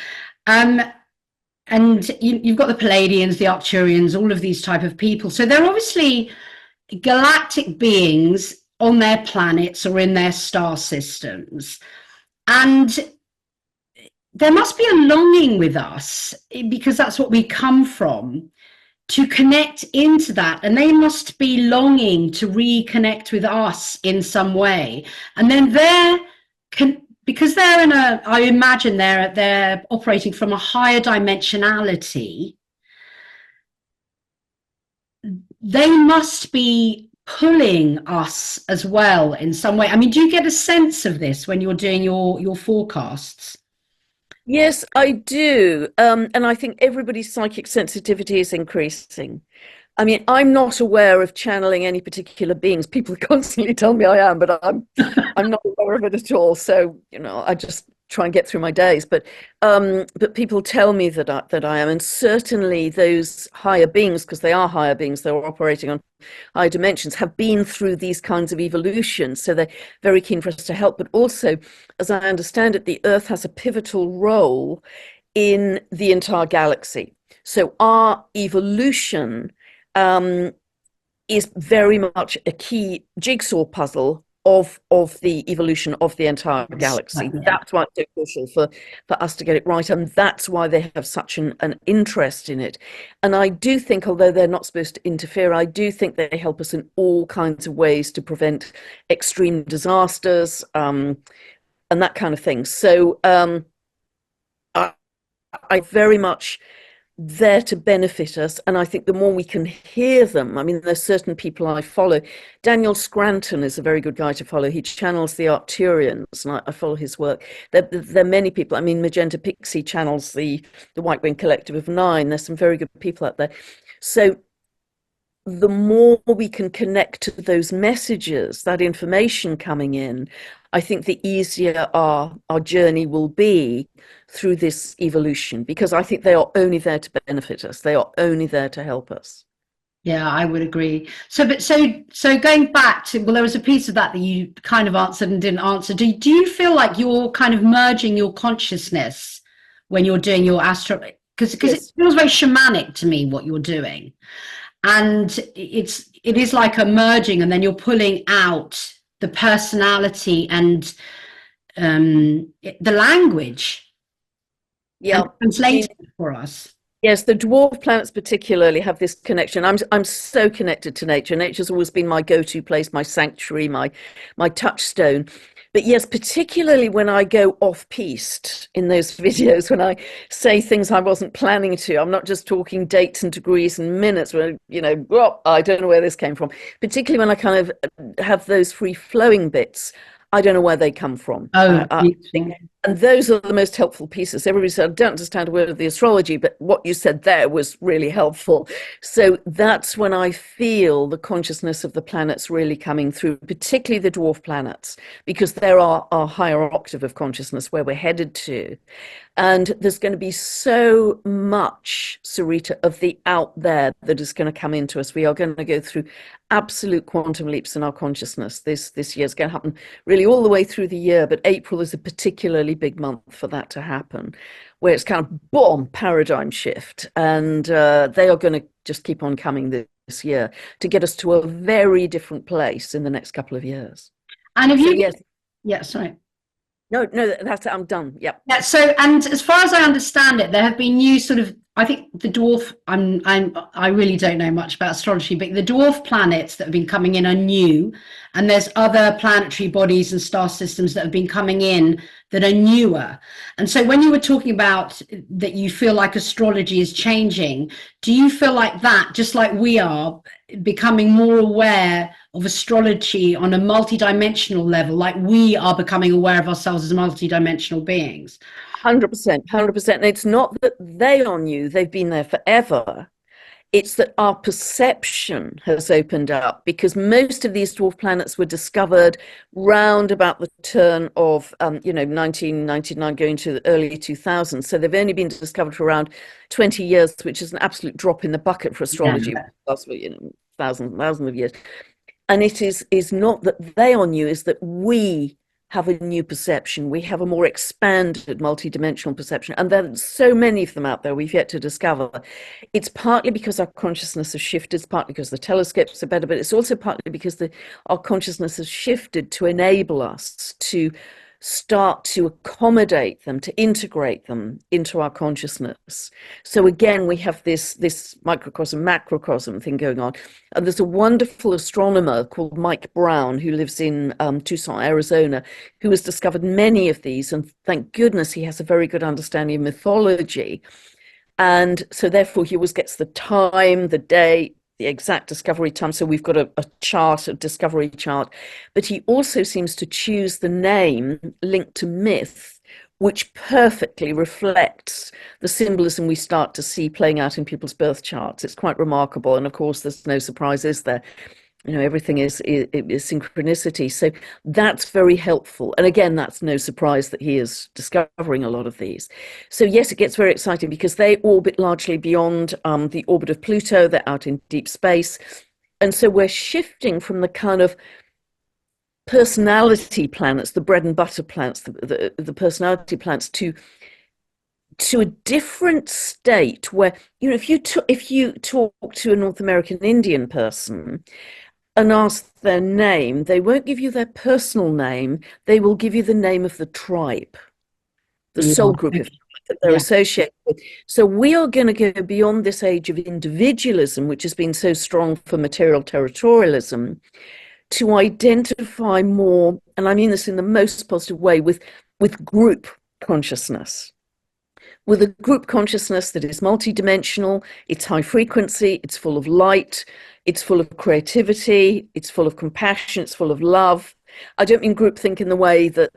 And you've got the Palladians, the Arcturians, all of these type of people. So they're obviously galactic beings on their planets or in their star systems. And there must be a longing with us, because that's what we come from, to connect into that. And they must be longing to reconnect with us in some way. And then because they're I imagine they're operating from a higher dimensionality, they must be pulling us as well in some way. I mean, do you get a sense of this when you're doing your forecasts? Yes, I do. And I think everybody's psychic sensitivity is increasing. I mean, I'm not aware of channeling any particular beings. People constantly tell me I am, but I'm not aware of it at all. So, I just try and get through my days. But people tell me that I am, and certainly those higher beings, because they are higher beings, they're operating on higher dimensions, have been through these kinds of evolutions. So they're very keen for us to help. But also, as I understand it, the Earth has a pivotal role in the entire galaxy. So our evolution is very much a key jigsaw puzzle of the evolution of the entire galaxy. That's why it's so crucial for us to get it right, and that's why they have such an interest in it. And I do think, although they're not supposed to interfere, I do think they help us in all kinds of ways to prevent extreme disasters, and that kind of thing. So I very much there to benefit us, and I think the more we can hear them. I mean, there's certain people I follow. Daniel Scranton is a very good guy to follow. He channels the Arcturians, and I follow his work. There are many people. I mean, Magenta Pixie channels the White Wing Collective of Nine. There's some very good people out there. So the more we can connect to those messages, that information coming in, I think the easier our journey will be through this evolution, because I think they are only there to benefit us. They are only there to help us. Yeah, I would agree. So going back to, well, there was a piece of that you kind of answered and didn't answer. Do you feel like you're kind of merging your consciousness when you're doing your astro? Because Yes. it feels very shamanic to me what you're doing, and it is like a merging, and then you're pulling out the personality and the language. Yeah, and translating it for us. yes, the dwarf planets particularly have this connection. I'm so connected to nature. Nature's always been my go-to place, my sanctuary, my touchstone. But yes, particularly when I go off-piste in those videos, when I say things I wasn't planning to. I'm not just talking dates and degrees and minutes where, well, I don't know where this came from. Particularly when I kind of have those free-flowing bits, I don't know where they come from. Oh, And those are the most helpful pieces. Everybody said, I don't understand a word of the astrology, but what you said there was really helpful. So that's when I feel the consciousness of the planets really coming through, particularly the dwarf planets, because there are our higher octave of consciousness where we're headed to. And there's going to be so much, Sarita, of the out there that is going to come into us. We are going to go through absolute quantum leaps in our consciousness. This year is going to happen really all the way through the year, but April is a particularly big month for that to happen, where it's kind of boom, paradigm shift. And they are going to just keep on coming this year to get us to a very different place in the next couple of years. And if you, yes. Yeah, sorry. No, that's it. I'm done. Yep. Yeah. So, and as far as I understand it, there have been new sort of I think the dwarf, I really don't know much about astrology, but the dwarf planets that have been coming in are new, and there's other planetary bodies and star systems that have been coming in that are newer. And so when you were talking about that you feel like astrology is changing, do you feel like that, just like we are, becoming more aware of astrology on a multidimensional level, like we are becoming aware of ourselves as multidimensional beings? 100%, 100%. And it's not that they are new, they've been there forever. It's that our perception has opened up, because most of these dwarf planets were discovered round about the turn of, 1999 going to the early 2000s. So they've only been discovered for around 20 years, which is an absolute drop in the bucket for astrology. Yeah. That's for, thousands of years. And it is not that they are new, is that we have a new perception. We have a more expanded multidimensional perception. And there's so many of them out there we've yet to discover. It's partly because our consciousness has shifted, it's partly because the telescopes are better, but it's also partly because our consciousness has shifted to enable us to start to accommodate them, to integrate them into our consciousness. So again, we have this microcosm, macrocosm thing going on. And there's a wonderful astronomer called Mike Brown, who lives in Tucson, Arizona, who has discovered many of these. And thank goodness he has a very good understanding of mythology. And so therefore he always gets the time, the day, the exact discovery time. So we've got a chart, a discovery chart, but he also seems to choose the name linked to myth, which perfectly reflects the symbolism we start to see playing out in people's birth charts. It's quite remarkable. And of course, there's no surprises there. Everything is synchronicity. So that's very helpful. And again, that's no surprise that he is discovering a lot of these. So yes, it gets very exciting because they orbit largely beyond the orbit of Pluto. They're out in deep space. And so we're shifting from the kind of personality planets, the bread and butter planets, the personality planets, to a different state where, if you talk to a North American Indian person and ask their name, they won't give you their personal name. They will give you the name of the tribe, the soul group that they're associated with. So we are going to go beyond this age of individualism, which has been so strong for material territorialism, to identify more, and I mean this in the most positive way, with group consciousness. With a group consciousness that is multidimensional, it's high frequency, it's full of light, it's full of creativity, it's full of compassion, it's full of love. I don't mean groupthink in the way that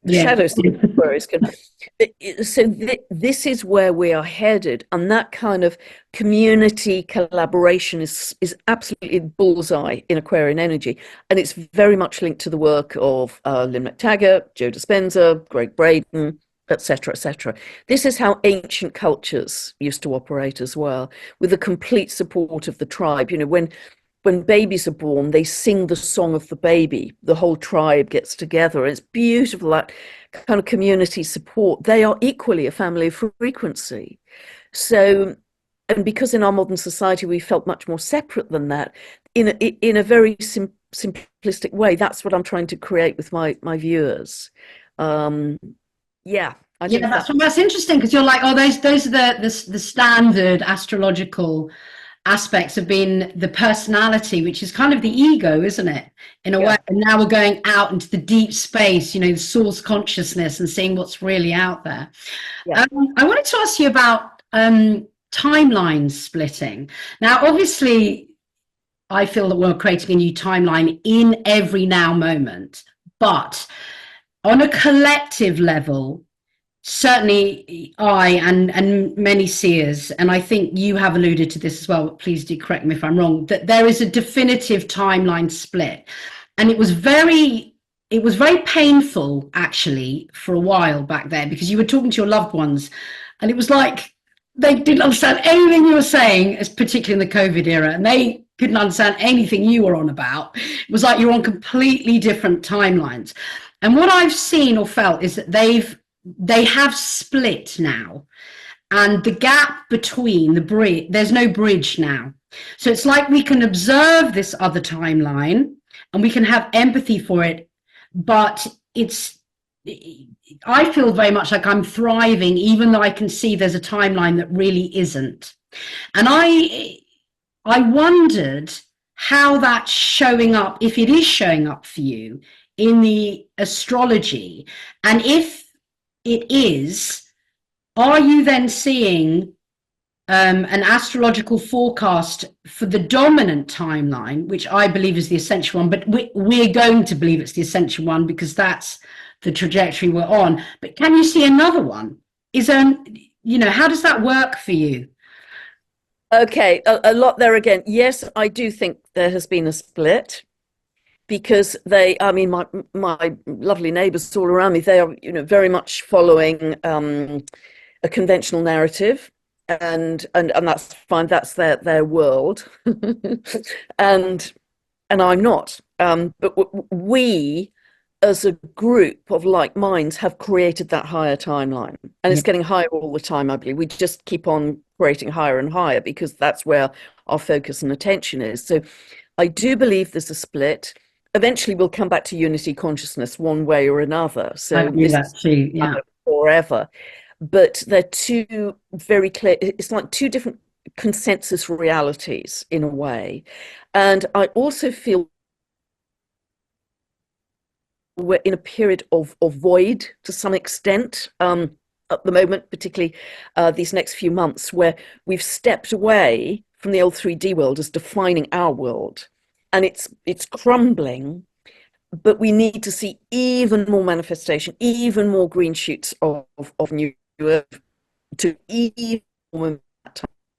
the shadow sanctuaries can. So this is where we are headed, and that kind of community collaboration is absolutely bullseye in Aquarian energy, and it's very much linked to the work of Lynn McTaggart, Joe Dispenza, Greg Braden, etc., etc. This is how ancient cultures used to operate as well, with the complete support of the tribe. When babies are born, they sing the song of the baby. The whole tribe gets together. It's beautiful, that kind of community support. They are equally a family of frequency. So, and because in our modern society we felt much more separate than that, in a very simplistic way, that's what I'm trying to create with my viewers. That's interesting, because you're like, those are the standard astrological aspects have been the personality, which is kind of the ego, isn't it, in a way. And now we're going out into the deep space, the source consciousness, and seeing what's really out there. I wanted to ask you about timeline splitting. Now, obviously, I feel that we're creating a new timeline in every now moment, but on a collective level, certainly I and many seers, and I think you have alluded to this as well, please do correct me if I'm wrong, that there is a definitive timeline split. And it was very painful, actually, for a while back there, because you were talking to your loved ones and it was like they didn't understand anything you were saying, particularly in the COVID era, and they couldn't understand anything you were on about. It was like you're on completely different timelines. And what I've seen or felt is that they have split now, and the gap between there's no bridge now. So it's like we can observe this other timeline and we can have empathy for it, but it's I feel very much like I'm thriving, even though I can see there's a timeline that really isn't. And I wondered how that's showing up, if it is showing up for you in the astrology. And if it is, are you then seeing an astrological forecast for the dominant timeline, which I believe is the essential one, but we're going to believe it's the essential one because that's the trajectory we're on. But can you see another one? Is there, how does that work for you? Okay, a lot there again. Yes, I do think there has been a split because I mean, my lovely neighbours all around me, they are, very much following a conventional narrative, and that's fine. That's their world, and I'm not. But we, as a group of like minds, have created that higher timeline, and it's getting higher all the time. I believe we just keep on creating higher and higher because that's where our focus and attention is. So I do believe there's a split. Eventually we'll come back to unity consciousness one way or another. I So believe this that is too. Yeah. forever. But they're two very clear, it's like two different consensus realities in a way. And I also feel we're in a period of void to some extent. At the moment, particularly these next few months, where we've stepped away from the old 3D world as defining our world, and it's crumbling. But we need to see even more manifestation, even more green shoots of new earth to even more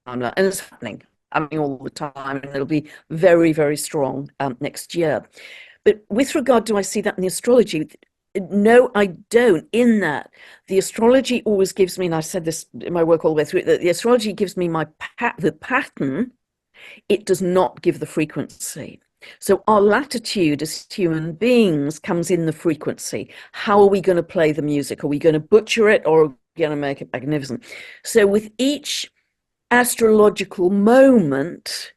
timeline, and it's happening. I mean, all the time, and it'll be very, very strong next year. But with regard, do I see that in the astrology? No, I don't. In that, the astrology always gives me, and I said this in my work all the way through, that the astrology gives me the pattern. It does not give the frequency. So our latitude as human beings comes in the frequency. How are we going to play the music? Are we going to butcher it, or are we going to make it magnificent? So with each astrological moment,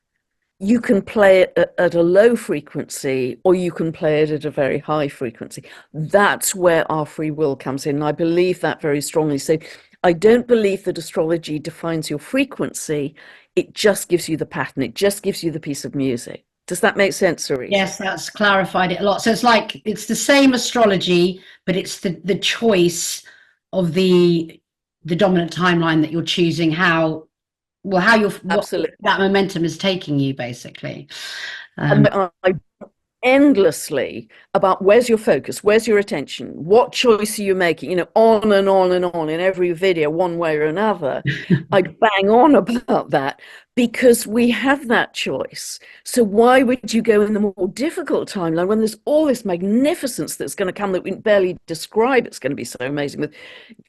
you can play it at a low frequency, or you can play it at a very high frequency. That's where our free will comes in. And I believe that very strongly. So I don't believe that astrology defines your frequency. It just gives you the pattern. It just gives you the piece of music. Does that make sense, Sarita? Yes, that's clarified it a lot. So it's like it's the same astrology, but it's the choice of the dominant timeline that you're choosing, how what Absolutely. that momentum is taking you, basically. I endlessly about where's your focus, where's your attention, what choice are you making, on and on and on in every video, one way or another. I bang on about that because we have that choice. So why would you go in the more difficult timeline when there's all this magnificence that's going to come that we can barely describe? It's going to be so amazing with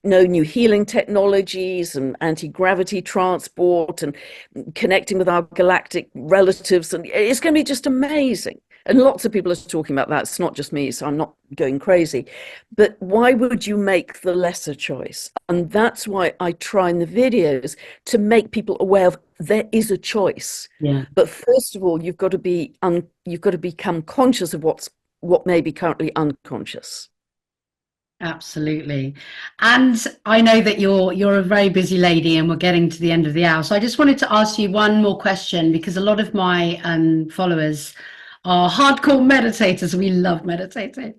no new healing technologies and anti-gravity transport and connecting with our galactic relatives, and it's going to be just amazing. And lots of people are talking about that. It's not just me, so I'm not going crazy. But why would you make the lesser choice? And that's why I try in the videos to make people aware of there is a choice. Yeah. But first of all, you've got to become conscious of what may be currently unconscious. Absolutely. And I know that you're a very busy lady and we're getting to the end of the hour. So I just wanted to ask you one more question, because a lot of my followers are hardcore meditators. We love meditating.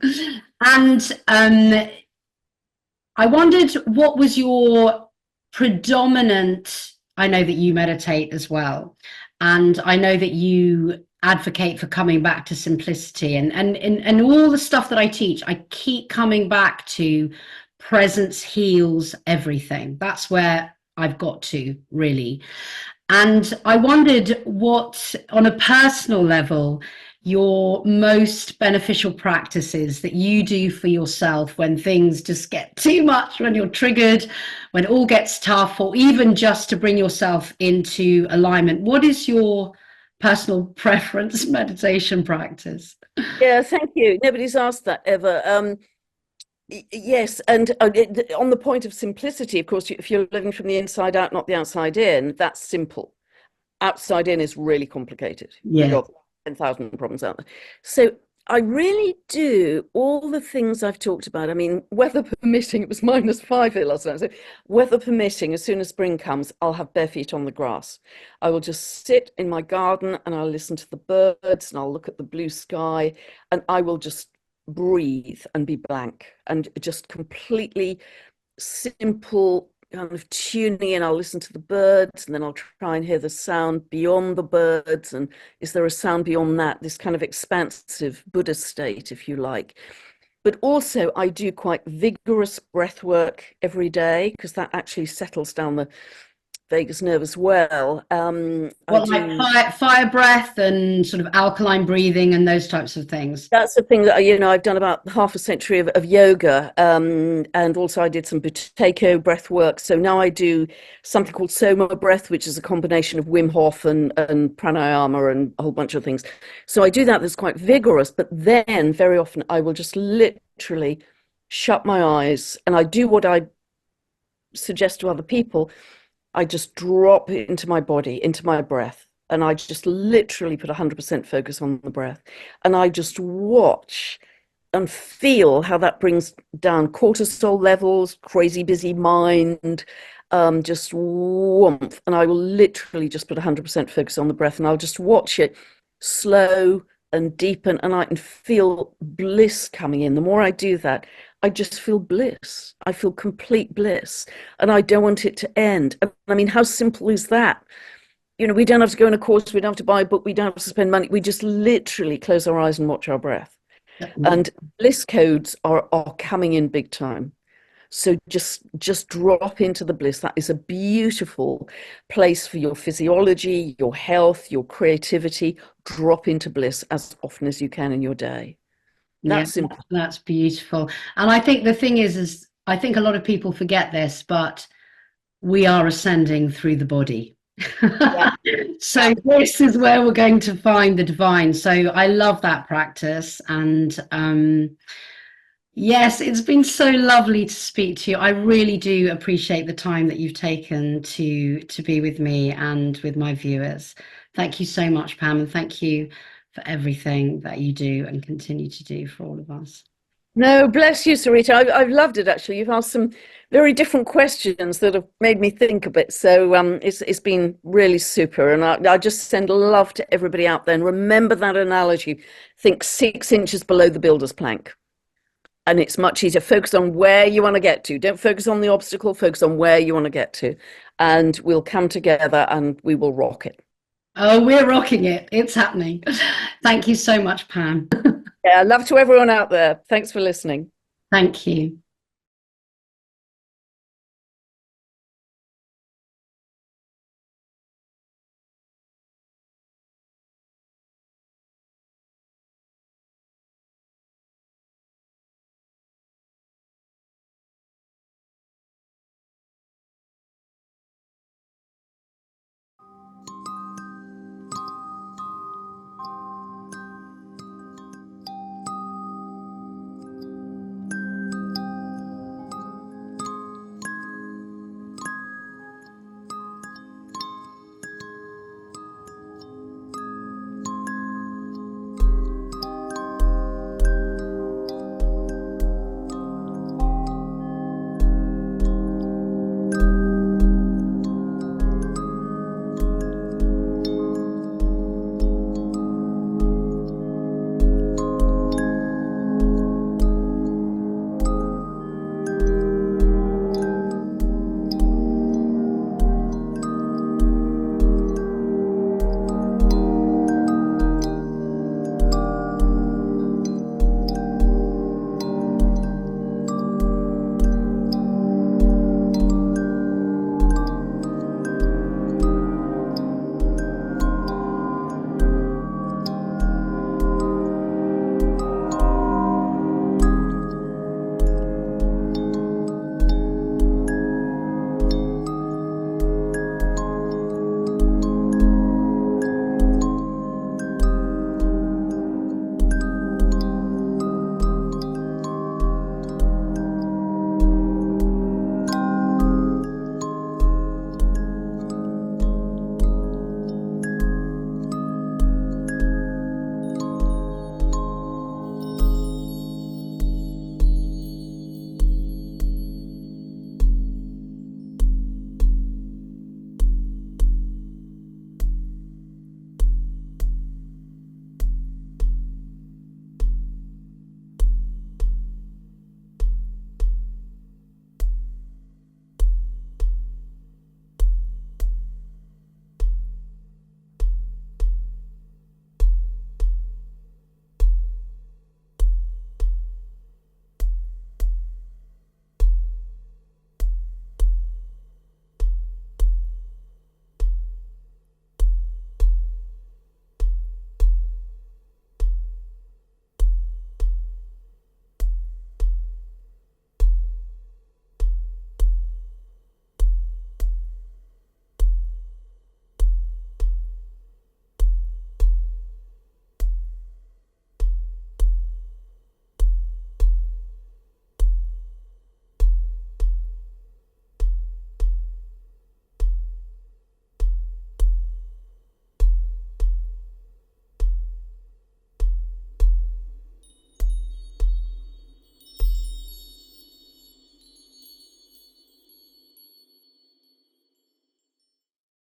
And I wondered, what was your predominant, I know that you meditate as well, and I know that you advocate for coming back to simplicity, and all the stuff that I teach, I keep coming back to presence heals everything. That's where I've got to, really. And I wondered what, on a personal level, your most beneficial practices that you do for yourself when things just get too much, when you're triggered, when it all gets tough, or even just to bring yourself into alignment. What is your personal preference meditation practice? Yeah, thank you. Nobody's asked that ever. Yes, and on the point of simplicity, of course, if you're living from the inside out, not the outside in, that's simple. Outside in is really complicated. You've Yeah. got 10,000 problems out there. So I really do all the things I've talked about. I mean, weather permitting, it was -5 here last night. So, weather permitting, as soon as spring comes, I'll have bare feet on the grass. I will just sit in my garden and I'll listen to the birds and I'll look at the blue sky and I will just breathe and be blank and just completely simple kind of tuning in. I'll listen to the birds and then I'll try and hear the sound beyond the birds. And is there a sound beyond that? This kind of expansive Buddha state, if you like. But also, I do quite vigorous breath work every day because that actually settles down the vagus nerve as well. I Well, like do. fire breath and sort of alkaline breathing and those types of things. That's the thing that, I've done about half a century of yoga, and also I did some Buteyko breath work. So now I do something called Soma breath, which is a combination of Wim Hof and pranayama and a whole bunch of things. So I do that. That's quite vigorous, but then very often I will just literally shut my eyes and I do what I suggest to other people. I just drop into my body, into my breath. And I just literally put 100% focus on the breath. And I just watch and feel how that brings down cortisol levels, crazy busy mind, just warmth. And I will literally just put 100% focus on the breath and I'll just watch it slow and deepen. And I can feel bliss coming in. The more I do that, I just feel bliss. I feel complete bliss. And I don't want it to end. I mean, how simple is that? We don't have to go on a course, we don't have to buy a book, we don't have to spend money. We just literally close our eyes and watch our breath. And bliss codes are coming in big time. So just drop into the bliss. That is a beautiful place for your physiology, your health, your creativity. Drop into bliss as often as you can in your day. Yeah, That's simple. that's beautiful. And I think the thing is I think a lot of people forget this, but we are ascending through the body. Yeah. So this is where we're going to find the divine. So I love that practice. And yes, it's been so lovely to speak to you. I really do appreciate the time that you've taken to be with me and with my viewers. Thank you so much, Pam, and thank you for everything that you do and continue to do for all of us. No, bless you, Sarita. I've loved it, actually. You've asked some very different questions that have made me think a bit. So it's been really super. And I just send love to everybody out there. And remember that analogy. Think 6 inches below the builder's plank. And it's much easier. Focus on where you want to get to. Don't focus on the obstacle. Focus on where you want to get to. And we'll come together and we will rock it. Oh, we're rocking it. It's happening. Thank you so much, Pam. Yeah, love to everyone out there. Thanks for listening. Thank you.